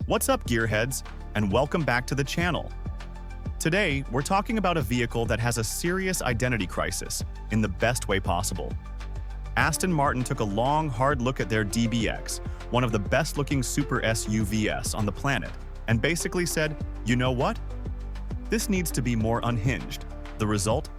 What's up, gearheads, and welcome back to the channel. Today, we're talking about a vehicle that has a serious identity crisis in the best way possible. Aston Martin took a long, hard look at their DBX, one of the best-looking super SUVs on the planet, and basically said, you know what? This needs to be more unhinged. The result?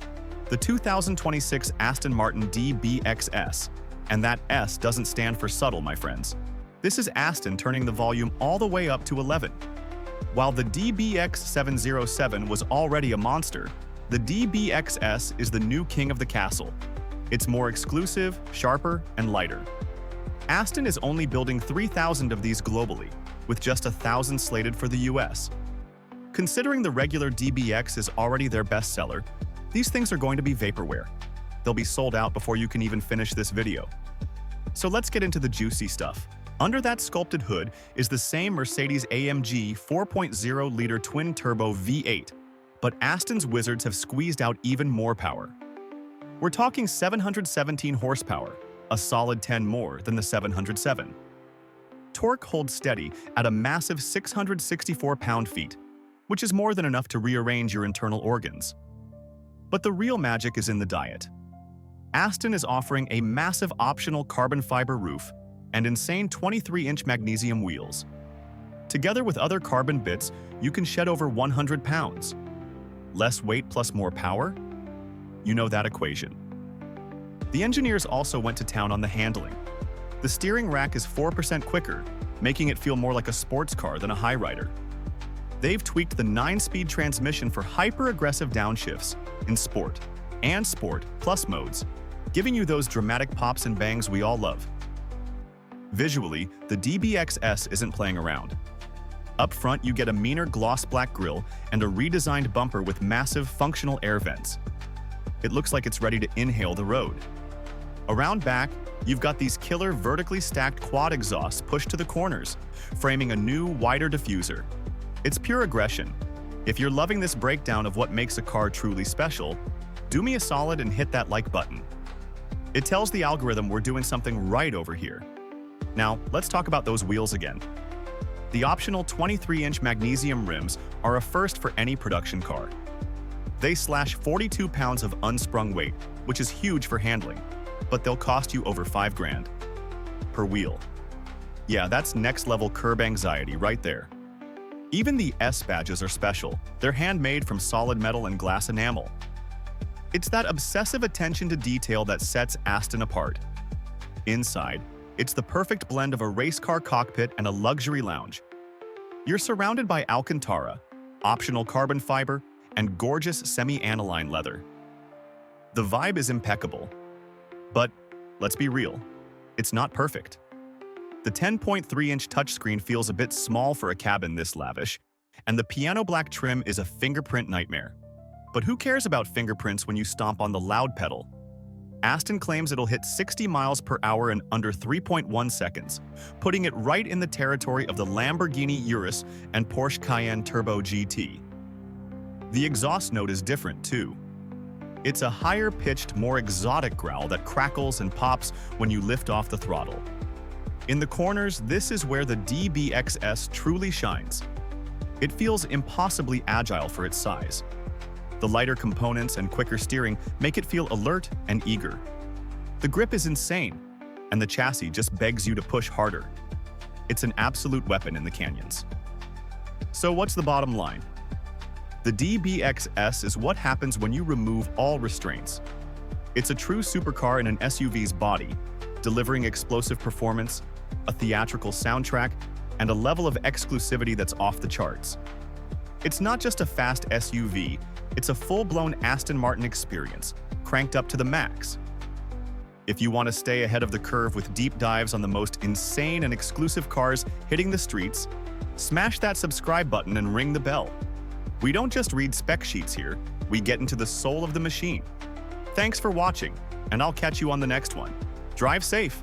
The 2026 Aston Martin DBX S. And that S doesn't stand for subtle, my friends. This is Aston turning the volume all the way up to 11. While the DBX 707 was already a monster, the DBX S is the new king of the castle. It's more exclusive, sharper, and lighter. Aston is only building 3,000 of these globally, with just 1,000 slated for the US. Considering the regular DBX is already their bestseller, these things are going to be vaporware. They'll be sold out before you can even finish this video. So let's get into the juicy stuff. Under that sculpted hood is the same Mercedes-AMG 4.0-liter twin-turbo V8, but Aston's wizards have squeezed out even more power. We're talking 717 horsepower, a solid 10 more than the 707. Torque holds steady at a massive 664 pound-feet, which is more than enough to rearrange your internal organs. But the real magic is in the diet. Aston is offering a massive optional carbon fiber roof and insane 23-inch magnesium wheels. Together with other carbon bits, you can shed over 100 pounds. Less weight plus more power? You know that equation. The engineers also went to town on the handling. The steering rack is 4% quicker, making it feel more like a sports car than a high-rider. They've tweaked the 9-speed transmission for hyper-aggressive downshifts in Sport and Sport Plus modes, giving you those dramatic pops and bangs we all love. Visually, the DBX S isn't playing around. Up front, you get a meaner gloss black grille and a redesigned bumper with massive functional air vents. It looks like it's ready to inhale the road. Around back, you've got these killer vertically stacked quad exhausts pushed to the corners, framing a new, wider diffuser. It's pure aggression. If you're loving this breakdown of what makes a car truly special, do me a solid and hit that like button. It tells the algorithm we're doing something right over here. Now, let's talk about those wheels again. The optional 23-inch magnesium rims are a first for any production car. They slash 42 pounds of unsprung weight, which is huge for handling, but they'll cost you over $5,000 per wheel. Yeah, that's next-level curb anxiety right there. Even the S badges are special. They're handmade from solid metal and glass enamel. It's that obsessive attention to detail that sets Aston apart. Inside, it's the perfect blend of a race car cockpit and a luxury lounge. You're surrounded by Alcantara, optional carbon fiber, and gorgeous semi-aniline leather. The vibe is impeccable. But let's be real, it's not perfect. The 10.3-inch touchscreen feels a bit small for a cabin this lavish, and the piano black trim is a fingerprint nightmare. But who cares about fingerprints when you stomp on the loud pedal? Aston claims it'll hit 60 miles per hour in under 3.1 seconds, putting it right in the territory of the Lamborghini Urus and Porsche Cayenne Turbo GT. The exhaust note is different, too. It's a higher-pitched, more exotic growl that crackles and pops when you lift off the throttle. In the corners, this is where the DBX S truly shines. It feels impossibly agile for its size. The lighter components and quicker steering make it feel alert and eager. The grip is insane, and the chassis just begs you to push harder. It's an absolute weapon in the canyons. So what's the bottom line? The DBX S is what happens when you remove all restraints. It's a true supercar in an SUV's body, delivering explosive performance, a theatrical soundtrack, and a level of exclusivity that's off the charts. It's not just a fast SUV, it's a full-blown Aston Martin experience, cranked up to the max. If you want to stay ahead of the curve with deep dives on the most insane and exclusive cars hitting the streets, smash that subscribe button and ring the bell. We don't just read spec sheets here, we get into the soul of the machine. Thanks for watching, and I'll catch you on the next one. Drive safe!